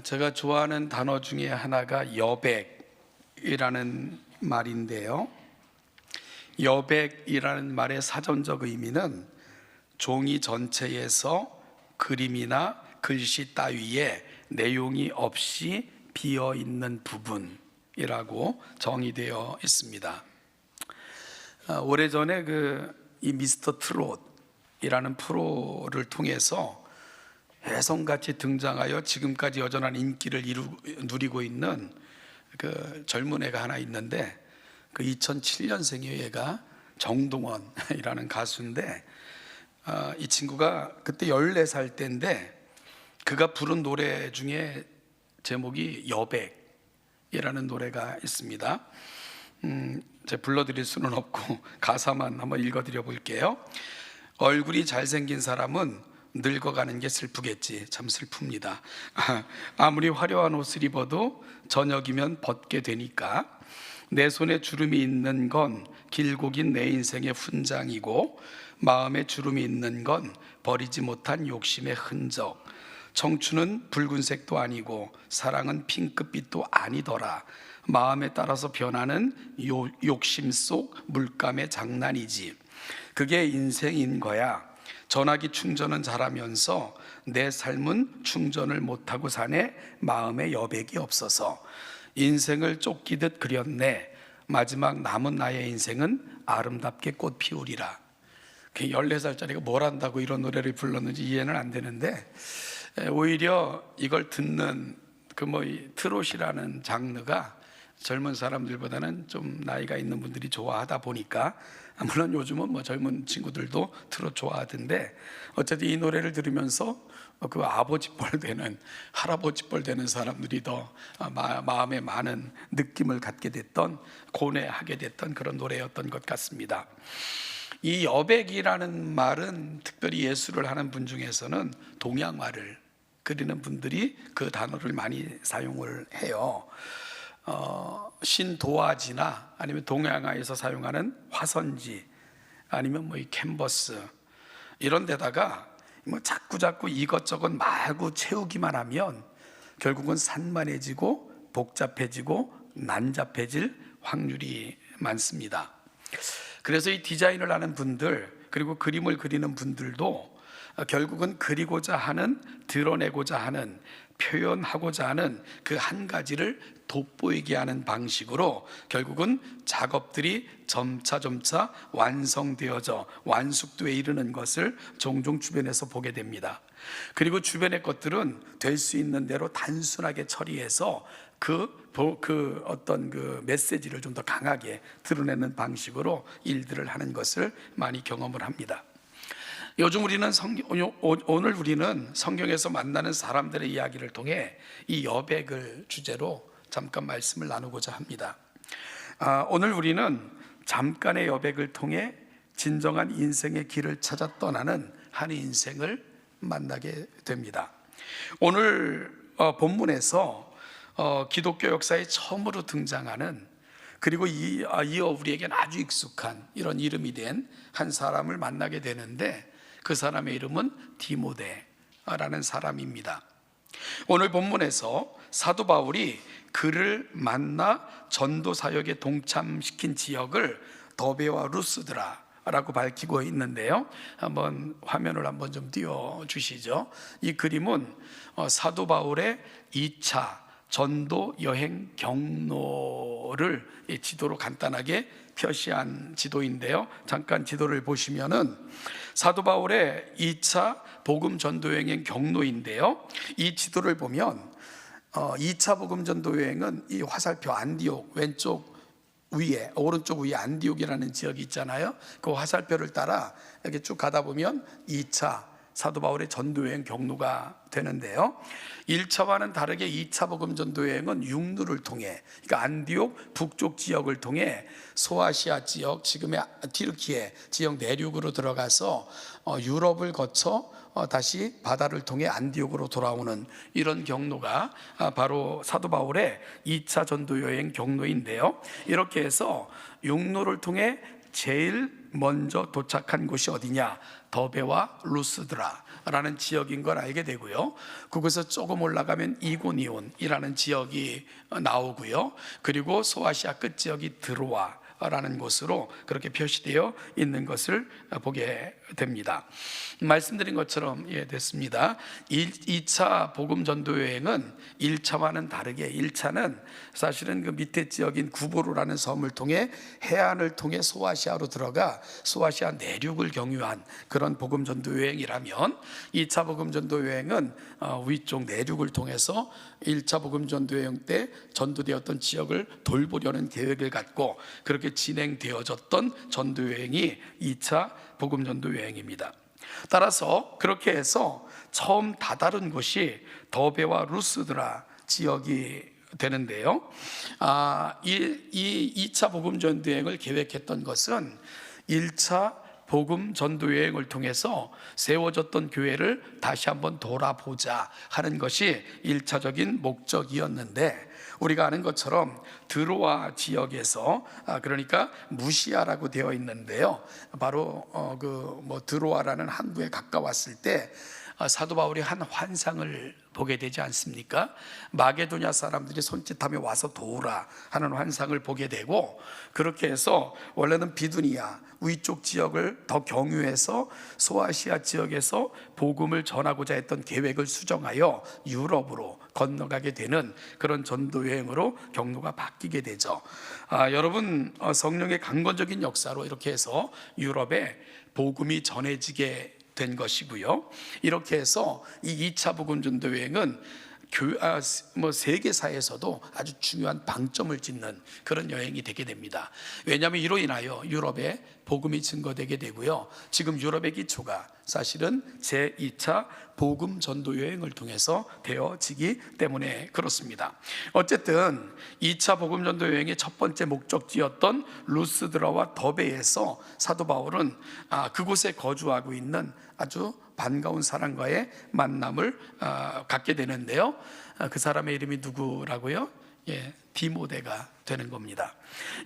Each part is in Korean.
제가 좋아하는 단어 중에 하나가 여백이라는 말인데요. 여백이라는 말의 사전적 의미는 종이 전체에서 그림이나 글씨 따위에 내용이 없이 비어 있는 부분이라고 정의되어 있습니다. 오래전에 이 미스터 트롯이라는 프로를 통해서 혜성같이 등장하여 지금까지 여전한 인기를 누리고 있는 그 젊은 애가 하나 있는데, 그 2007년생의 애가 정동원이라는 가수인데, 이 친구가 그때 14살 때인데 그가 부른 노래 중에 제목이 여백이라는 노래가 있습니다. 제가 불러드릴 수는 없고 가사만 한번 읽어드려 볼게요. 얼굴이 잘생긴 사람은 늙어가는 게 슬프겠지. 참 슬픕니다. 아무리 화려한 옷을 입어도 저녁이면 벗게 되니까. 내 손에 주름이 있는 건 길고 긴 내 인생의 훈장이고, 마음에 주름이 있는 건 버리지 못한 욕심의 흔적. 청춘은 붉은색도 아니고 사랑은 핑크빛도 아니더라. 마음에 따라서 변하는 욕심 속 물감의 장난이지. 그게 인생인 거야. 전화기 충전은 잘하면서 내 삶은 충전을 못하고 사네. 마음에 여백이 없어서 인생을 쫓기듯 그렸네. 마지막 남은 나의 인생은 아름답게 꽃 피우리라. 14살짜리가 뭘 안다고 이런 노래를 불렀는지 이해는 안 되는데, 오히려 이걸 듣는 이 트롯이라는 장르가 젊은 사람들보다는 좀 나이가 있는 분들이 좋아하다 보니까, 물론 요즘은 젊은 친구들도 트롯 좋아하던데, 어쨌든 이 노래를 들으면서 그 아버지 뻘 되는, 할아버지 뻘 되는 사람들이 더 마음에 많은 느낌을 갖게 됐던, 고뇌하게 됐던 그런 노래였던 것 같습니다. 이 여백이라는 말은 특별히 예술을 하는 분 중에서는 동양화를 그리는 분들이 그 단어를 많이 사용을 해요. 신도화지나 아니면 동양화에서 사용하는 화선지, 아니면 이 캔버스, 이런 데다가 자꾸 이것저것 마구 채우기만 하면 결국은 산만해지고 복잡해지고 난잡해질 확률이 많습니다. 그래서 이 디자인을 하는 분들, 그리고 그림을 그리는 분들도 결국은 그리고자 하는, 드러내고자 하는, 표현하고자 하는 그 한 가지를 돋보이게 하는 방식으로 결국은 작업들이 점차 완성되어져 완숙도에 이르는 것을 종종 주변에서 보게 됩니다. 그리고 주변의 것들은 될 수 있는 대로 단순하게 처리해서 어떤 메시지를 좀 더 강하게 드러내는 방식으로 일들을 하는 것을 많이 경험을 합니다. 오늘 우리는 성경에서 만나는 사람들의 이야기를 통해 이 여백을 주제로 잠깐 말씀을 나누고자 합니다. 오늘 우리는 잠깐의 여백을 통해 진정한 인생의 길을 찾아 떠나는 한 인생을 만나게 됩니다. 오늘 본문에서 기독교 역사에 처음으로 등장하는, 그리고 이어 우리에게는 아주 익숙한 이런 이름이 된 한 사람을 만나게 되는데, 그 사람의 이름은 디모데라는 사람입니다. 오늘 본문에서 사도 바울이 그를 만나 전도 사역에 동참시킨 지역을 더베와 루스드라라고 밝히고 있는데요. 한번 화면을 한번 좀 띄워 주시죠. 이 그림은 사도 바울의 2차 전도 여행 경로를 지도로 간단하게 표시한 지도인데요. 잠깐 지도를 보시면은 사도 바울의 2차 복음 전도 여행의 경로인데요. 이 지도를 보면 2차 복음 전도 여행은 이 화살표 안디옥 오른쪽 위에 안디옥이라는 지역이 있잖아요. 그 화살표를 따라 이렇게 쭉 가다 보면 2차 사도 바울의 전도여행 경로가 되는데요. 1차와는 다르게 2차 복음 전도여행은 육로를 통해, 그러니까 안디옥 북쪽 지역을 통해 소아시아 지역, 지금의 튀르키예 지역 내륙으로 들어가서 유럽을 거쳐 다시 바다를 통해 안디옥으로 돌아오는 이런 경로가 바로 사도 바울의 2차 전도여행 경로인데요. 이렇게 해서 육로를 통해 제일 먼저 도착한 곳이 어디냐? 더베와 루스드라라는 지역인 걸 알게 되고요. 그곳에서 조금 올라가면 이고니온이라는 지역이 나오고요. 그리고 소아시아 끝 지역이 드로아라는 곳으로 그렇게 표시되어 있는 것을 보게 됩니다. 말씀드린 것처럼 됐습니다. 2차 복음 전도 여행은 1차와는 다르게 1차는 사실은 그 밑에 지역인 구보로라는 섬을 통해 해안을 통해 소아시아로 들어가 소아시아 내륙을 경유한 그런 복음 전도 여행이라면 2차 복음 전도 여행은 위쪽 내륙을 통해서 1차 복음 전도 여행 때 전도되었던 지역을 돌보려는 계획을 갖고 그렇게 진행되어졌던 전도 여행이 2차 복음 전도 여행입니다. 따라서 그렇게 해서 처음 다다른 곳이 더베와 루스드라 지역이 되는데요. 이 2차 복음 전도 여행을 계획했던 것은 1차 복음 전도 여행을 통해서 세워졌던 교회를 다시 한번 돌아보자 하는 것이 1차적인 목적이었는데, 우리가 아는 것처럼 드로아 지역에서 그러니까 무시아라고 되어 있는데요, 바로 드로아라는 항구에 가까웠을 때 사도 바울이 한 환상을 보게 되지 않습니까? 마게도냐 사람들이 손짓하며 와서 도우라 하는 환상을 보게 되고, 그렇게 해서 원래는 비두니아 위쪽 지역을 더 경유해서 소아시아 지역에서 복음을 전하고자 했던 계획을 수정하여 유럽으로 건너가게 되는 그런 전도 여행으로 경로가 바뀌게 되죠. 여러분, 성령의 강건적인 역사로 이렇게 해서 유럽에 복음이 전해지게 된 것이고요. 이렇게 해서 이 2차 복음 전도 여행은 세계사에서도 아주 중요한 방점을 짓는 그런 여행이 되게 됩니다. 왜냐하면 이로 인하여 유럽에 복음이 증거되게 되고요. 지금 유럽의 기초가 사실은 제2차 복음 전도 여행을 통해서 되어지기 때문에 그렇습니다. 어쨌든 2차 복음 전도 여행의 첫 번째 목적지였던 루스드라와 더베에서 사도 바울은 그곳에 거주하고 있는 아주 반가운 사람과의 만남을 갖게 되는데요. 그 사람의 이름이 누구라고요? 디모데가 되는 겁니다.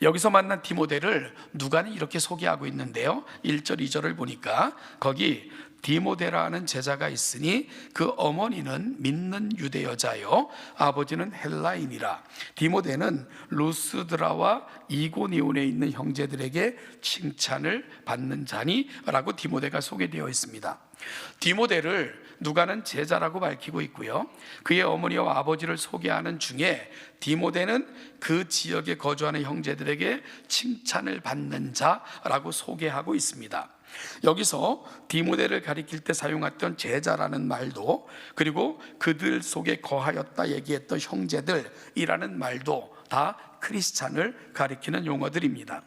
여기서 만난 디모데를 누가는 이렇게 소개하고 있는데요, 1절 2절을 보니까 거기 디모데라는 제자가 있으니 그 어머니는 믿는 유대 여자요 아버지는 헬라인이라. 디모데는 루스드라와 이고니온에 있는 형제들에게 칭찬을 받는 자니 라고 디모데가 소개되어 있습니다. 디모데를 누가는 제자라고 밝히고 있고요, 그의 어머니와 아버지를 소개하는 중에 디모데는 그 지역에 거주하는 형제들에게 칭찬을 받는 자라고 소개하고 있습니다. 여기서 디모데를 가리킬 때 사용했던 제자라는 말도, 그리고 그들 속에 거하였다 얘기했던 형제들이라는 말도 다 크리스찬을 가리키는 용어들입니다.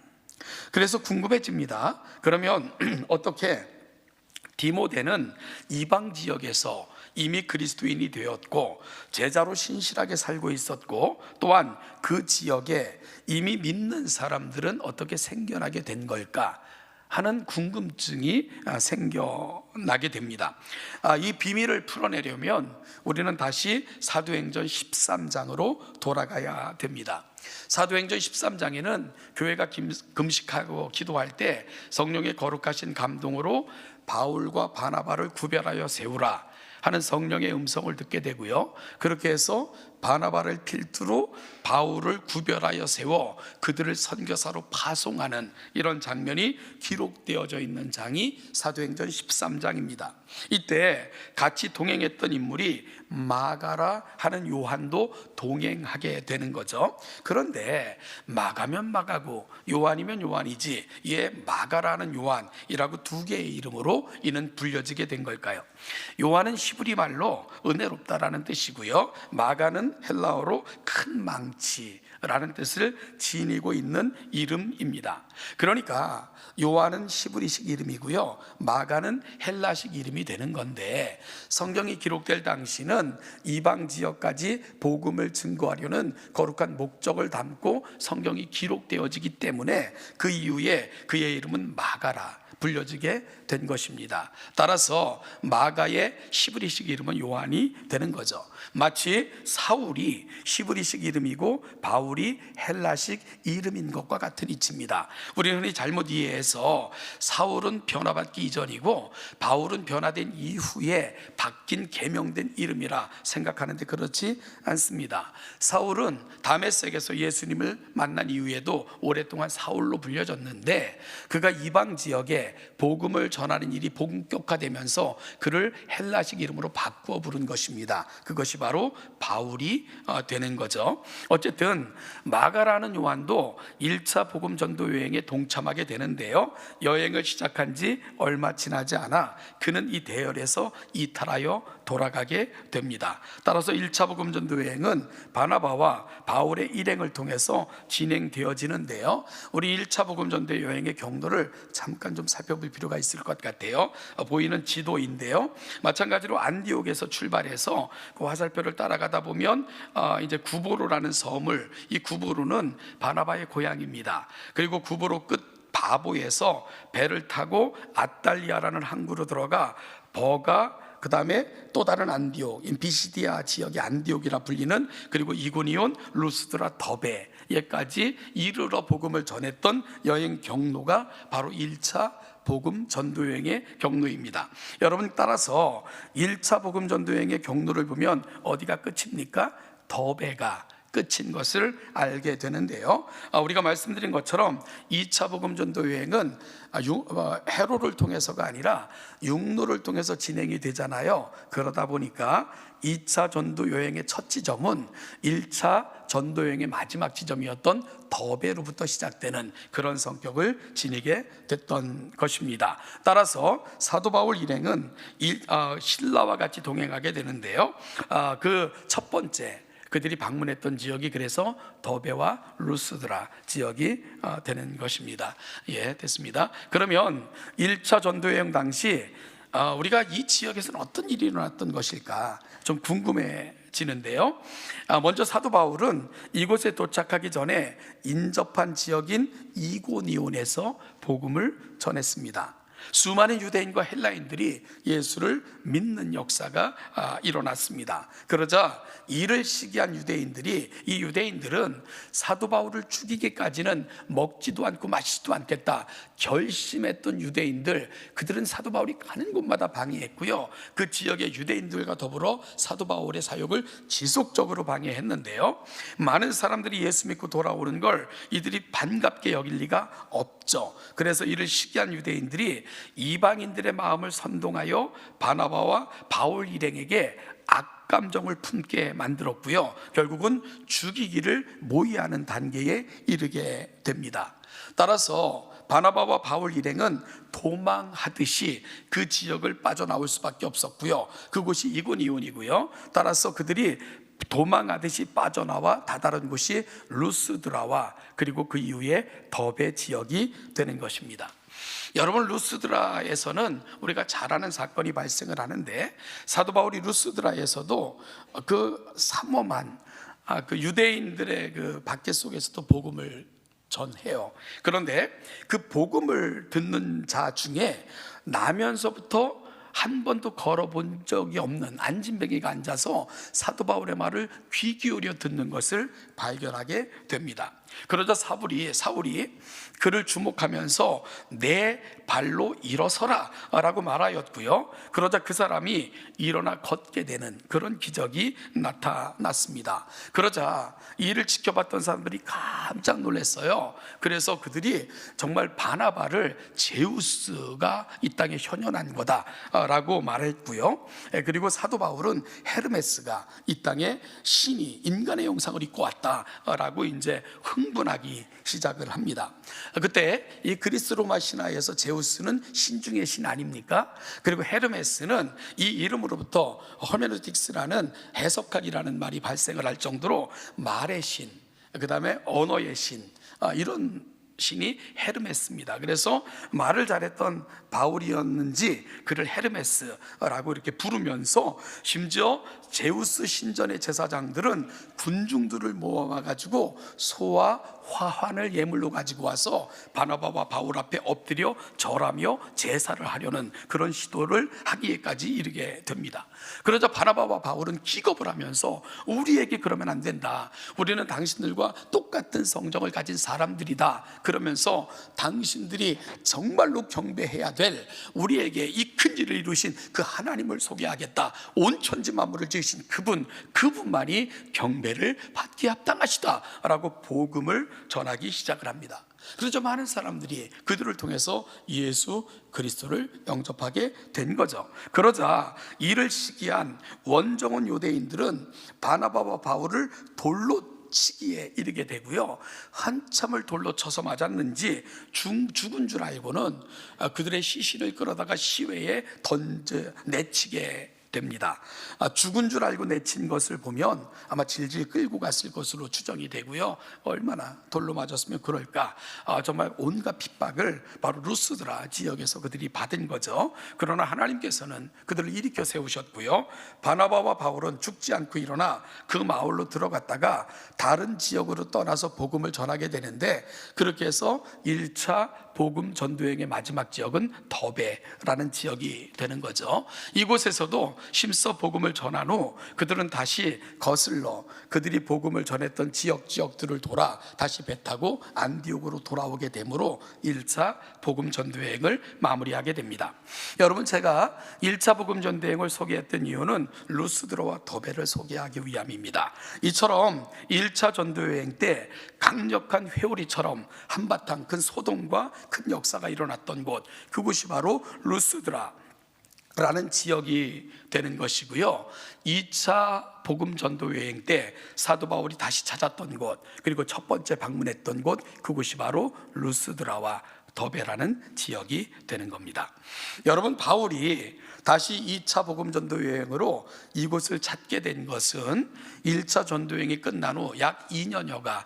그래서 궁금해집니다. 그러면 어떻게 디모데는 이방 지역에서 이미 그리스도인이 되었고 제자로 신실하게 살고 있었고, 또한 그 지역에 이미 믿는 사람들은 어떻게 생겨나게 된 걸까 하는 궁금증이 생겨나게 됩니다. 이 비밀을 풀어내려면 우리는 다시 사도행전 13장으로 돌아가야 됩니다. 사도행전 13장에는 교회가 금식하고 기도할 때 성령의 거룩하신 감동으로 바울과 바나바를 구별하여 세우라 하는 성령의 음성을 듣게 되고요, 그렇게 해서 바나바를 필두로 바울을 구별하여 세워 그들을 선교사로 파송하는 이런 장면이 기록되어져 있는 장이 사도행전 13장입니다. 이때 같이 동행했던 인물이 마가라 하는 요한도 동행하게 되는 거죠. 그런데 마가면 마가고 요한이면 요한이지 왜 마가라는 요한이라고 두 개의 이름으로 이는 불려지게 된 걸까요? 요한은 히브리 말로 은혜롭다라는 뜻이고요, 마가는 헬라어로 큰 망치라는 뜻을 지니고 있는 이름입니다. 그러니까 요한은 히브리식 이름이고요, 마가는 헬라식 이름이 되는 건데, 성경이 기록될 당시는 이방 지역까지 복음을 증거하려는 거룩한 목적을 담고 성경이 기록되어지기 때문에 그 이후에 그의 이름은 마가라, 불려지게 된 것입니다. 따라서 마가의 히브리식 이름은 요한이 되는 거죠. 마치 사울이 히브리식 이름이고 바울이 헬라식 이름인 것과 같은 이치입니다. 우리는 흔히 잘못 이해해서 사울은 변화받기 이전이고 바울은 변화된 이후에 바뀐 계명된 이름이라 생각하는데 그렇지 않습니다. 사울은 다메섹에서 예수님을 만난 이후에도 오랫동안 사울로 불려졌는데 그가 이방 지역에 복음을 전하는 일이 본격화되면서 그를 헬라식 이름으로 바꾸어 부른 것입니다. 그것이 바로 바울이 되는 거죠. 어쨌든 마가라는 요한도 1차 복음 전도 여행에 동참하게 되는데요, 여행을 시작한 지 얼마 지나지 않아 그는 이 대열에서 이탈하여 돌아가게 됩니다. 따라서 1차 복음 전도 여행은 바나바와 바울의 일행을 통해서 진행되어지는데요, 우리 1차 복음 전도 여행의 경로를 잠깐 좀 살펴볼 필요가 있을 것 같아요. 보이는 지도인데요, 마찬가지로 안디옥에서 출발해서 그 화살표를 따라가다 보면 이제 구보로라는 섬을, 이 구보로는 바나바의 고향입니다. 그리고 구보로 끝 바보에서 배를 타고 아달리아라는 항구로 들어가 버가, 그 다음에 또 다른 안디옥, 비시디아 지역의 안디옥이라 불리는, 그리고 이고니온, 루스드라, 더베에까지 이르러 복음을 전했던 여행 경로가 바로 1차 복음 전도여행의 경로입니다. 여러분, 따라서 1차 복음 전도여행의 경로를 보면 어디가 끝입니까? 더베가 끝인 것을 알게 되는데요, 우리가 말씀드린 것처럼 2차 복음 전도 여행은 해로를 통해서가 아니라 육로를 통해서 진행이 되잖아요. 그러다 보니까 2차 전도 여행의 첫 지점은 1차 전도 여행의 마지막 지점이었던 더베로부터 시작되는 그런 성격을 지니게 됐던 것입니다. 따라서 사도 바울 일행은 신라와 같이 동행하게 되는데요, 그 첫 번째 그들이 방문했던 지역이 그래서 더베와 루스드라 지역이 되는 것입니다. 예, 됐습니다. 그러면 1차 전도여행 당시 우리가 이 지역에서는 어떤 일이 일어났던 것일까 좀 궁금해지는데요, 먼저 사도 바울은 이곳에 도착하기 전에 인접한 지역인 이고니온에서 복음을 전했습니다. 수많은 유대인과 헬라인들이 예수를 믿는 역사가 일어났습니다. 그러자 이를 시기한 유대인들이, 이 유대인들은 사도 바울을 죽이기까지는 먹지도 않고 마시지도 않겠다 결심했던 유대인들, 그들은 사도 바울이 가는 곳마다 방해했고요, 그 지역의 유대인들과 더불어 사도 바울의 사역을 지속적으로 방해했는데요, 많은 사람들이 예수 믿고 돌아오는 걸 이들이 반갑게 여길 리가 없죠. 그래서 이를 시기한 유대인들이 이방인들의 마음을 선동하여 바나바와 바울 일행에게 악감정을 품게 만들었고요, 결국은 죽이기를 모의하는 단계에 이르게 됩니다. 따라서 바나바와 바울 일행은 도망하듯이 그 지역을 빠져나올 수밖에 없었고요, 그곳이 이고니온이고요, 따라서 그들이 도망하듯이 빠져나와 다다른 곳이 루스드라와 그리고 그 이후에 더베 지역이 되는 것입니다. 여러분, 루스드라에서는 우리가 잘 아는 사건이 발생을 하는데, 사도 바울이 루스드라에서도 그 삼엄한 그 유대인들의 그 박해 속에서도 복음을 전해요. 그런데 그 복음을 듣는 자 중에 나면서부터 한 번도 걸어본 적이 없는 안진뱅이가 앉아서 사도 바울의 말을 귀 기울여 듣는 것을 발견하게 됩니다. 그러자 사울이 그를 주목하면서 내 발로 일어서라 라고 말하였고요, 그러자 그 사람이 일어나 걷게 되는 그런 기적이 나타났습니다. 그러자 이를 지켜봤던 사람들이 깜짝 놀랐어요. 그래서 그들이 정말 바나바를 제우스가 이 땅에 현현한 거다 라고 말했고요, 그리고 사도 바울은 헤르메스가 이 땅에 신이 인간의 형상을 입고 왔다 라고 이제 흥분하기 시작을 합니다. 그때 이 그리스 로마 신화에서 제우스는 신 중의 신 아닙니까? 그리고 헤르메스는 이 이름으로부터 허메노틱스라는 해석학이라는 말이 발생을 할 정도로 말의 신, 그 다음에 언어의 신, 이런 신이 헤르메스입니다. 그래서 말을 잘했던 바울이었는지 그를 헤르메스라고 이렇게 부르면서 심지어 제우스 신전의 제사장들은 군중들을 모아가지고 소와 화환을 예물로 가지고 와서 바나바와 바울 앞에 엎드려 절하며 제사를 하려는 그런 시도를 하기에까지 이르게 됩니다. 그러자 바나바와 바울은 기겁을 하면서 우리에게 그러면 안 된다, 우리는 당신들과 똑같은 성정을 가진 사람들이다, 그러면서 당신들이 정말로 경배해야 될 우리에게 이 큰 일을 이루신 그 하나님을 소개하겠다, 온 천지 만물을 지으신 그분만이 경배를 받기에 합당하시다라고 복음을 전하기 시작을 합니다. 그래서 많은 사람들이 그들을 통해서 예수 그리스도를 영접하게 된 거죠. 그러자 이를 시기한 원정원 유대인들은 바나바와 바울을 돌로 치기에 이르게 되고요, 한참을 돌로 쳐서 맞았는지 죽은 줄 알고는 그들의 시신을 끌어다가 시외에 내치게 됩니다. 죽은 줄 알고 내친 것을 보면 아마 질질 끌고 갔을 것으로 추정이 되고요, 얼마나 돌로 맞았으면 그럴까. 정말 온갖 핍박을 바로 루스드라 지역에서 그들이 받은 거죠. 그러나 하나님께서는 그들을 일으켜 세우셨고요, 바나바와 바울은 죽지 않고 일어나 그 마을로 들어갔다가 다른 지역으로 떠나서 복음을 전하게 되는데, 그렇게 해서 1차 복음 전도여행의 마지막 지역은 더베라는 지역이 되는 거죠. 이곳에서도 심서 복음을 전한 후 그들은 다시 거슬러 그들이 복음을 전했던 지역들을 돌아 다시 배 타고 안디옥으로 돌아오게 되므로 1차 복음 전도여행을 마무리하게 됩니다. 여러분, 제가 1차 복음 전도여행을 소개했던 이유는 루스드라와 더베를 소개하기 위함입니다. 이처럼 1차 전도여행 때 강력한 회오리처럼 한바탕 큰 소동과 큰 역사가 일어났던 곳, 그곳이 바로 루스드라라는 지역이 되는 것이고요, 2차 복음 전도 여행 때 사도 바울이 다시 찾았던 곳, 그리고 첫 번째 방문했던 곳, 그곳이 바로 루스드라와 더베라는 지역이 되는 겁니다. 여러분, 바울이 다시 2차 복음 전도 여행으로 이곳을 찾게 된 것은 1차 전도 여행이 끝난 후 약 2년여가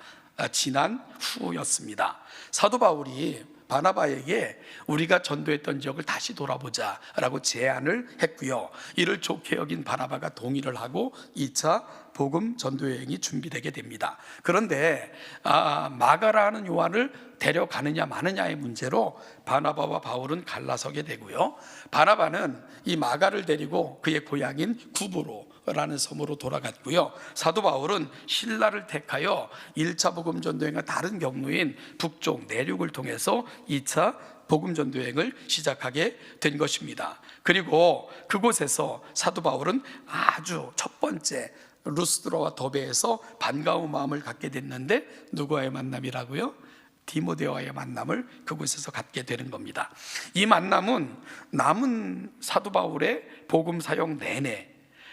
지난 후였습니다. 사도 바울이 바나바에게 우리가 전도했던 지역을 다시 돌아보자 라고 제안을 했고요, 이를 좋게 여긴 바나바가 동의를 하고 2차 복음 전도여행이 준비되게 됩니다. 그런데 마가라는 요한을 데려가느냐 마느냐의 문제로 바나바와 바울은 갈라서게 되고요, 바나바는 이 마가를 데리고 그의 고향인 구브로라는 섬으로 돌아갔고요, 사도 바울은 신라를 택하여 1차 복음 전도여행과 다른 경로인 북쪽 내륙을 통해서 2차 복음 전도여행을 시작하게 된 것입니다. 그리고 그곳에서 사도 바울은 아주 첫 번째 루스드라와 더베에서 반가운 마음을 갖게 됐는데, 누구와의 만남이라고요? 디모데와의 만남을 그곳에서 갖게 되는 겁니다. 이 만남은 남은 사도 바울의 복음 사역 내내,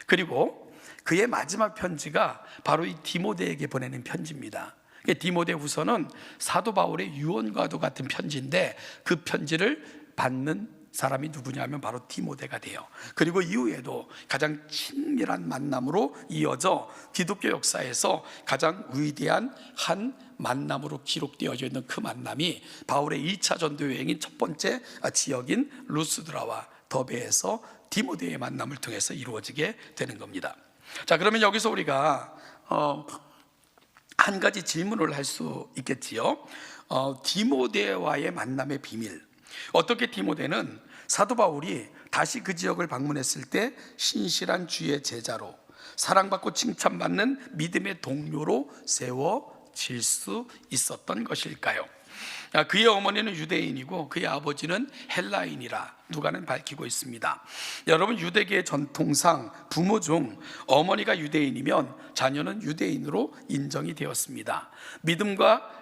그리고 그의 마지막 편지가 바로 이 디모데에게 보내는 편지입니다. 디모데 후서는 사도 바울의 유언과도 같은 편지인데, 그 편지를 받는 사람이 누구냐면 바로 디모데가 돼요. 그리고 이후에도 가장 친밀한 만남으로 이어져 기독교 역사에서 가장 위대한 한 만남으로 기록되어져 있는 그 만남이 바울의 2차 전도 여행인 첫 번째 지역인 루스드라와 더베에서 디모데의 만남을 통해서 이루어지게 되는 겁니다. 자, 그러면 여기서 우리가 한 가지 질문을 할 수 있겠지요. 디모데와의 만남의 비밀. 어떻게 디모데는 사도 바울이 다시 그 지역을 방문했을 때 신실한 주의 제자로, 사랑받고 칭찬받는 믿음의 동료로 세워질 수 있었던 것일까요? 그의 어머니는 유대인이고 그의 아버지는 헬라인이라 누가는 밝히고 있습니다. 여러분, 유대계의 전통상 부모 중 어머니가 유대인이면 자녀는 유대인으로 인정이 되었습니다. 믿음과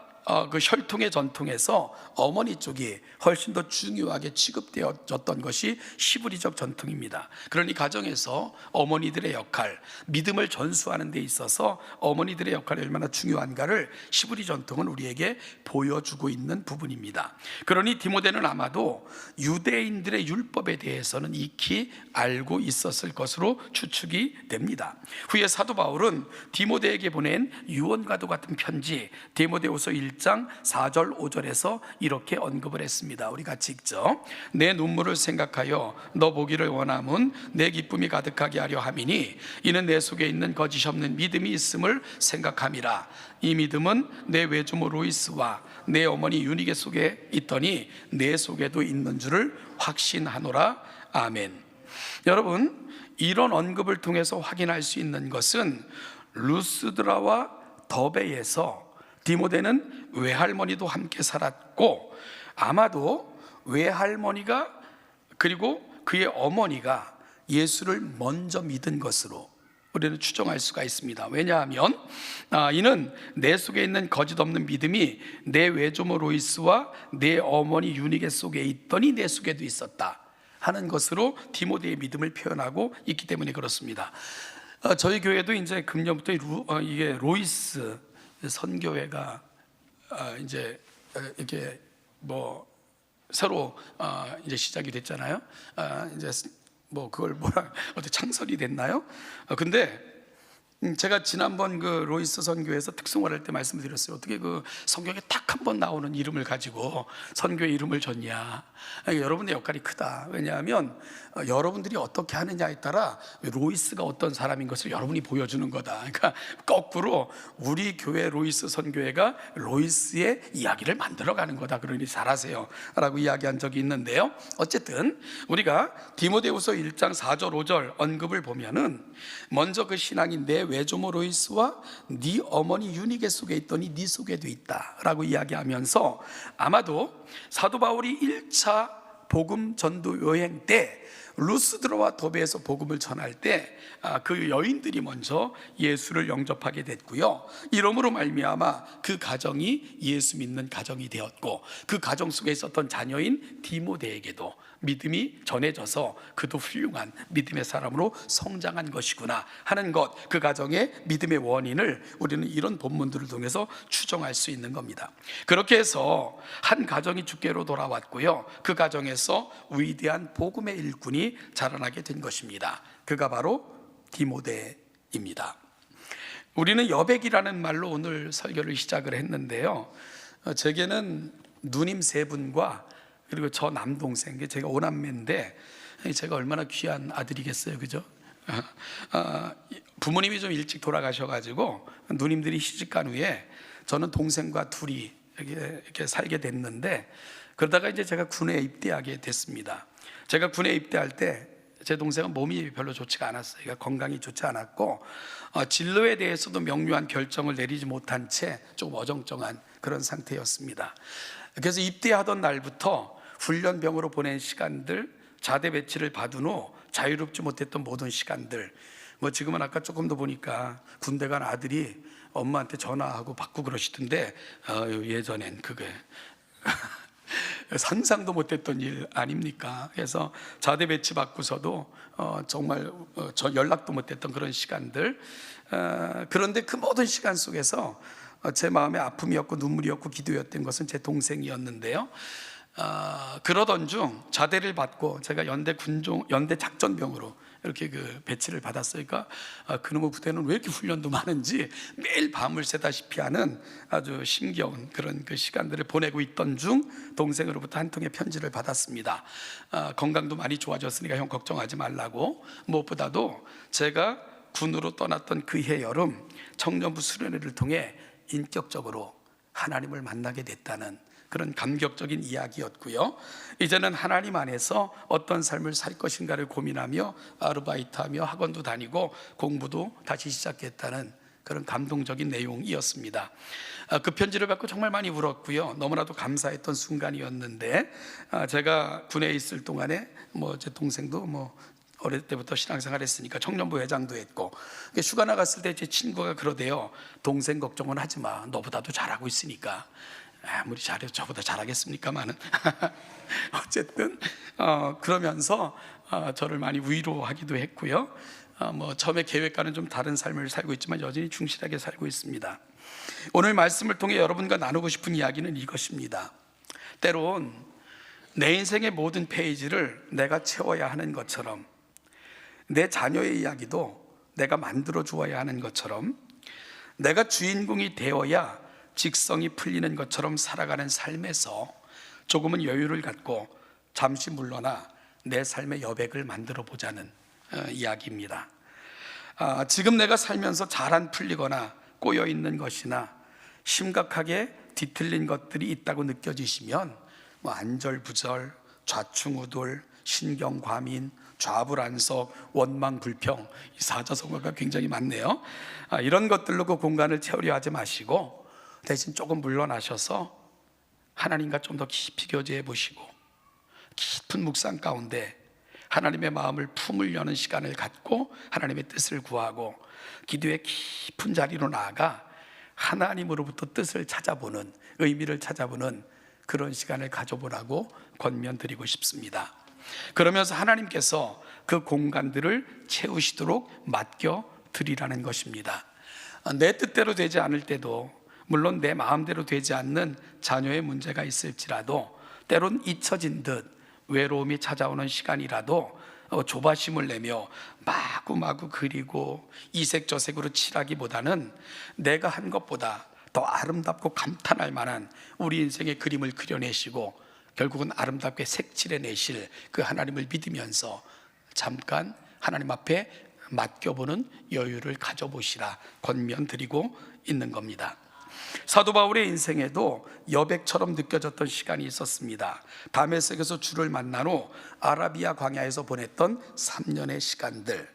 그 혈통의 전통에서 어머니 쪽이 훨씬 더 중요하게 취급되어졌던 것이 시브리적 전통입니다. 그러니 가정에서 어머니들의 역할, 믿음을 전수하는 데 있어서 어머니들의 역할이 얼마나 중요한가를 시브리 전통은 우리에게 보여주고 있는 부분입니다. 그러니 디모데는 아마도 유대인들의 율법에 대해서는 익히 알고 있었을 것으로 추측이 됩니다. 후에 사도 바울은 디모데에게 보낸 유언과도 같은 편지, 디모데후서 1장 1장 4절 5절에서 이렇게 언급을 했습니다. 우리 같이 읽죠. 내 눈물을 생각하여 너 보기를 원함은 내 기쁨이 가득하게 하려 함이니 이는 내 속에 있는 거짓 없는 믿음이 있음을 생각함이라. 이 믿음은 내 외조모 로이스와 내 어머니 유니게 속에 있더니 내 속에도 있는 줄을 확신하노라. 아멘. 여러분, 이런 언급을 통해서 확인할 수 있는 것은 루스드라와 더베에서 디모데는 외할머니도 함께 살았고, 아마도 외할머니가 그리고 그의 어머니가 예수를 먼저 믿은 것으로 우리는 추정할 수가 있습니다. 왜냐하면 이는 내 속에 있는 거짓 없는 믿음이 내 외조모 로이스와 내 어머니 유니게 속에 있더니 내 속에도 있었다 하는 것으로 디모데의 믿음을 표현하고 있기 때문에 그렇습니다. 저희 교회도 이제 금년부터 이게 로이스 선교회가 이제 이렇게 뭐 새로 이제 시작이 됐잖아요. 이제 뭐 그걸 뭐라 어떻게 창설이 됐나요? 근데 제가 지난번 그 로이스 선교에서 특송화할 때 말씀드렸어요. 어떻게 그 성경에 딱 한 번 나오는 이름을 가지고 선교의 이름을 줬냐. 여러분의 역할이 크다. 왜냐하면 여러분들이 어떻게 하느냐에 따라 로이스가 어떤 사람인 것을 여러분이 보여주는 거다. 그러니까 거꾸로 우리 교회 로이스 선교회가 로이스의 이야기를 만들어가는 거다. 그러니 잘하세요 라고 이야기한 적이 있는데요. 어쨌든 우리가 디모데후서 1장 4절 5절 언급을 보면은 먼저 그 신앙인 내 외조모 로이스와 네 어머니 유니게 속에 있더니 네 속에도 있다 라고 이야기하면서 아마도 사도 바울이 1차 복음 전도 여행 때 루스드라와 더베에서 복음을 전할 때 그 여인들이 먼저 예수를 영접하게 됐고요. 이러므로 말미암아 그 가정이 예수 믿는 가정이 되었고, 그 가정 속에 있었던 자녀인 디모데에게도 믿음이 전해져서 그도 훌륭한 믿음의 사람으로 성장한 것이구나 하는 것, 그 가정의 믿음의 원인을 우리는 이런 본문들을 통해서 추정할 수 있는 겁니다. 그렇게 해서 한 가정이 주께로 돌아왔고요, 그 가정에서 위대한 복음의 일꾼이 자라나게 된 것입니다. 그가 바로 디모데입니다. 우리는 여백이라는 말로 오늘 설교를 시작을 했는데요, 제게는 누님 세 분과 그리고 저 남동생, 제가 오남매인데 제가 얼마나 귀한 아들이겠어요, 그죠? 부모님이 좀 일찍 돌아가셔가지고 누님들이 시집간 후에 저는 동생과 둘이 이렇게 살게 됐는데, 그러다가 이제 제가 군에 입대하게 됐습니다. 제가 군에 입대할 때 제 동생은 몸이 별로 좋지가 않았어요. 그러니까 건강이 좋지 않았고 진로에 대해서도 명료한 결정을 내리지 못한 채 조금 어정쩡한 그런 상태였습니다. 그래서 입대하던 날부터 훈련병으로 보낸 시간들, 자대 배치를 받은 후 자유롭지 못했던 모든 시간들, 뭐 지금은 아까 조금 더 보니까 군대 간 아들이 엄마한테 전화하고 받고 그러시던데 예전엔 그게 상상도 못했던 일 아닙니까? 그래서 자대 배치 받고서도 정말 연락도 못했던 그런 시간들, 그런데 그 모든 시간 속에서 제 마음에 아픔이었고 눈물이었고 기도였던 것은 제 동생이었는데요. 그러던 중 자대를 받고 제가 연대 작전병으로 이렇게 그 배치를 받았으니까 그놈의 부대는 왜 이렇게 훈련도 많은지 매일 밤을 새다시피 하는 아주 힘겨운 그런 그 시간들을 보내고 있던 중 동생으로부터 한 통의 편지를 받았습니다. 건강도 많이 좋아졌으니까 형 걱정하지 말라고. 무엇보다도 제가 군으로 떠났던 그해 여름 청년부 수련회를 통해 인격적으로 하나님을 만나게 됐다는 그런 감격적인 이야기였고요. 이제는 하나님 안에서 어떤 삶을 살 것인가를 고민하며 아르바이트하며 학원도 다니고 공부도 다시 시작했다는 그런 감동적인 내용이었습니다. 그 편지를 받고 정말 많이 울었고요. 너무나도 감사했던 순간이었는데, 제가 군에 있을 동안에 제 동생도 어릴 때부터 신앙생활 했으니까 청년부 회장도 했고, 휴가 나갔을 때 제 친구가 그러대요. 동생 걱정은 하지 마. 너보다도 잘하고 있으니까. 아무리 잘해도 저보다 잘하겠습니까마는. 어쨌든 그러면서 저를 많이 위로하기도 했고요. 처음에 계획과는 좀 다른 삶을 살고 있지만 여전히 충실하게 살고 있습니다. 오늘 말씀을 통해 여러분과 나누고 싶은 이야기는 이것입니다. 때론 내 인생의 모든 페이지를 내가 채워야 하는 것처럼, 내 자녀의 이야기도 내가 만들어 주어야 하는 것처럼, 내가 주인공이 되어야 직성이 풀리는 것처럼 살아가는 삶에서 조금은 여유를 갖고 잠시 물러나 내 삶의 여백을 만들어 보자는 이야기입니다. 지금 내가 살면서 잘 안 풀리거나 꼬여 있는 것이나 심각하게 뒤틀린 것들이 있다고 느껴지시면 안절부절, 좌충우돌, 신경과민, 좌불안석, 원망불평, 이 사자성어가 굉장히 많네요. 이런 것들로 그 공간을 채우려 하지 마시고 대신 조금 물러나셔서 하나님과 좀 더 깊이 교제해 보시고 깊은 묵상 가운데 하나님의 마음을 품으려는 시간을 갖고 하나님의 뜻을 구하고 기도의 깊은 자리로 나아가 하나님으로부터 뜻을 찾아보는, 의미를 찾아보는 그런 시간을 가져보라고 권면드리고 싶습니다. 그러면서 하나님께서 그 공간들을 채우시도록 맡겨드리라는 것입니다. 내 뜻대로 되지 않을 때도, 물론 내 마음대로 되지 않는 자녀의 문제가 있을지라도 때론 잊혀진 듯 외로움이 찾아오는 시간이라도 조바심을 내며 마구마구 그리고 이색저색으로 칠하기보다는 내가 한 것보다 더 아름답고 감탄할 만한 우리 인생의 그림을 그려내시고 결국은 아름답게 색칠해내실 그 하나님을 믿으면서 잠깐 하나님 앞에 맡겨보는 여유를 가져보시라 권면드리고 있는 겁니다. 사도 바울의 인생에도 여백처럼 느껴졌던 시간이 있었습니다. 다메섹에서 주를 만난 후 아라비아 광야에서 보냈던 3년의 시간들,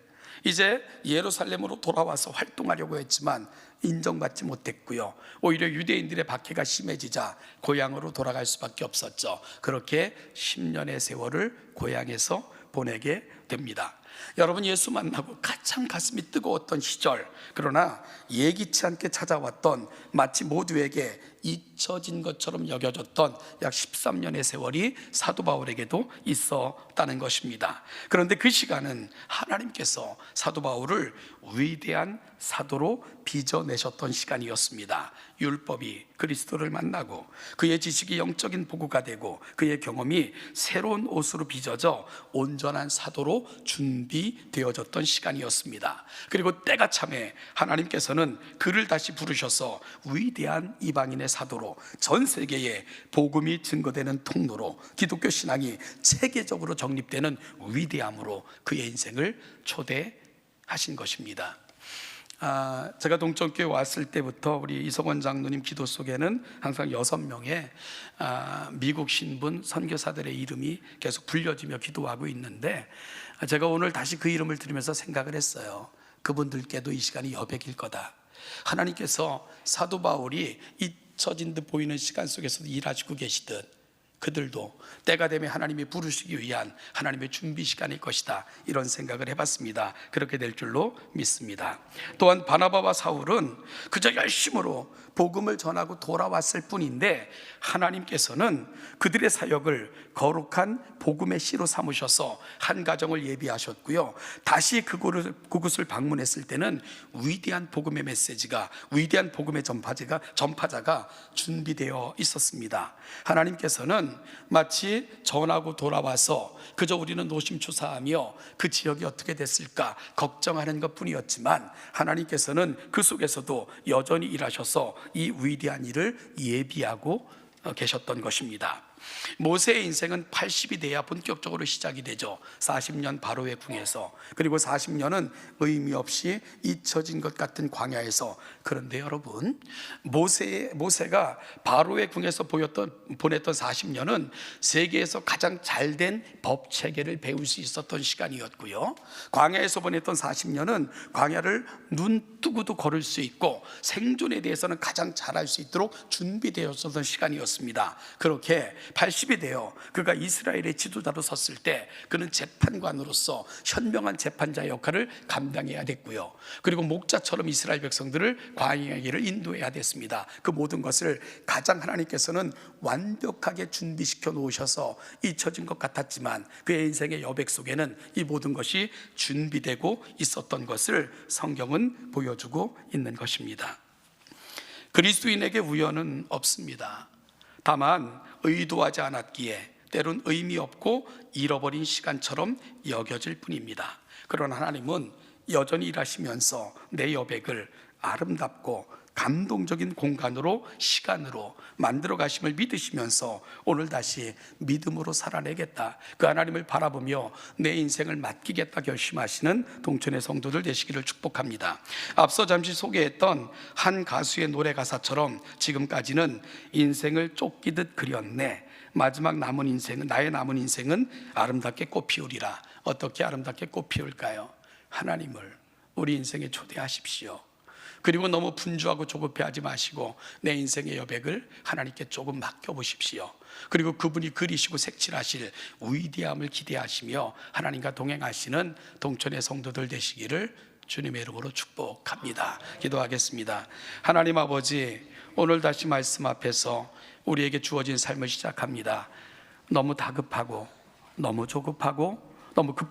이제 예루살렘으로 돌아와서 활동하려고 했지만 인정받지 못했고요, 오히려 유대인들의 박해가 심해지자 고향으로 돌아갈 수밖에 없었죠. 그렇게 10년의 세월을 고향에서 보내게 됩니다. 여러분, 예수 만나고 가장 가슴이 뜨거웠던 시절, 그러나 예기치 않게 찾아왔던 마치 모두에게 잊혀진 것처럼 여겨졌던 약 13년의 세월이 사도 바울에게도 있었다는 것입니다. 그런데 그 시간은 하나님께서 사도 바울을 위대한 사도로 빚어내셨던 시간이었습니다. 율법이 그리스도를 만나고 그의 지식이 영적인 보고가 되고 그의 경험이 새로운 옷으로 빚어져 온전한 사도로 준비되어졌던 시간이었습니다. 그리고 때가 참에 하나님께서는 그를 다시 부르셔서 위대한 이방인의 사도로, 전 세계에 복음이 증거되는 통로로, 기독교 신앙이 세계적으로 정립되는 위대함으로 그의 인생을 초대하신 것입니다. 제가 동천교회 왔을 때부터 우리 이석원 장로님 기도 속에는 항상 6명의 미국 신분 선교사들의 이름이 계속 불려지며 기도하고 있는데, 제가 오늘 다시 그 이름을 들으면서 생각을 했어요. 그분들께도 이 시간이 여백일 거다. 하나님께서 사도 바울이 잊혀진 듯 보이는 시간 속에서도 일하시고 계시듯 그들도 때가 되면 하나님이 부르시기 위한 하나님의 준비 시간일 것이다, 이런 생각을 해봤습니다. 그렇게 될 줄로 믿습니다. 또한 바나바와 사울은 그저 열심으로 복음을 전하고 돌아왔을 뿐인데 하나님께서는 그들의 사역을 거룩한 복음의 씨로 삼으셔서 한 가정을 예비하셨고요, 다시 그곳을 방문했을 때는 위대한 복음의 메시지가, 위대한 복음의 전파자가 준비되어 있었습니다. 하나님께서는 마치 전하고 돌아와서 그저 우리는 노심초사하며 그 지역이 어떻게 됐을까 걱정하는 것뿐이었지만, 하나님께서는 그 속에서도 여전히 일하셔서 이 위대한 일을 예비하고 계셨던 것입니다. 모세의 인생은 80이 돼야 본격적으로 시작이 되죠. 40년 바로의 궁에서, 그리고 40년은 의미 없이 잊혀진 것 같은 광야에서. 그런데 여러분, 모세가 바로의 궁에서 보냈던 40년은 세계에서 가장 잘된 법 체계를 배울 수 있었던 시간이었고요, 광야에서 보냈던 40년은 광야를 눈 뜨고도 걸을 수 있고 생존에 대해서는 가장 잘할 수 있도록 준비되었었던 시간이었습니다. 그렇게 80이 되어 그가 이스라엘의 지도자로 섰을 때 그는 재판관으로서 현명한 재판자의 역할을 감당해야 됐고요, 그리고 목자처럼 이스라엘 백성들을 광야의 길을 인도해야 됐습니다. 그 모든 것을 가장 하나님께서는 완벽하게 준비시켜 놓으셔서 잊혀진 것 같았지만 그의 인생의 여백 속에는 이 모든 것이 준비되고 있었던 것을 성경은 보여주고 있는 것입니다. 그리스도인에게 우연은 없습니다. 다만 의도하지 않았기에 때론 의미 없고 잃어버린 시간처럼 여겨질 뿐입니다. 그러나 하나님은 여전히 일하시면서 내 여백을 아름답고 감동적인 공간으로, 시간으로 만들어 가심을 믿으시면서 오늘 다시 믿음으로 살아내겠다, 그 하나님을 바라보며 내 인생을 맡기겠다 결심하시는 동천의 성도들 되시기를 축복합니다. 앞서 잠시 소개했던 한 가수의 노래 가사처럼 지금까지는 인생을 쫓기듯 그렸네, 마지막 남은 인생은, 나의 남은 인생은 아름답게 꽃피우리라. 어떻게 아름답게 꽃피울까요? 하나님을 우리 인생에 초대하십시오. 그리고 너무 분주하고 조급해하지 마시고 내 인생의 여백을 하나님께 조금 맡겨보십시오. 그리고 그분이 그리시고 색칠하실 위대함을 기대하시며 하나님과 동행하시는 동천의 성도들 되시기를 주님의 이름으로 축복합니다. 기도하겠습니다. 하나님 아버지, 오늘 다시 말씀 앞에서 우리에게 주어진 삶을 시작합니다. 너무 다급하고 너무 조급하고 너무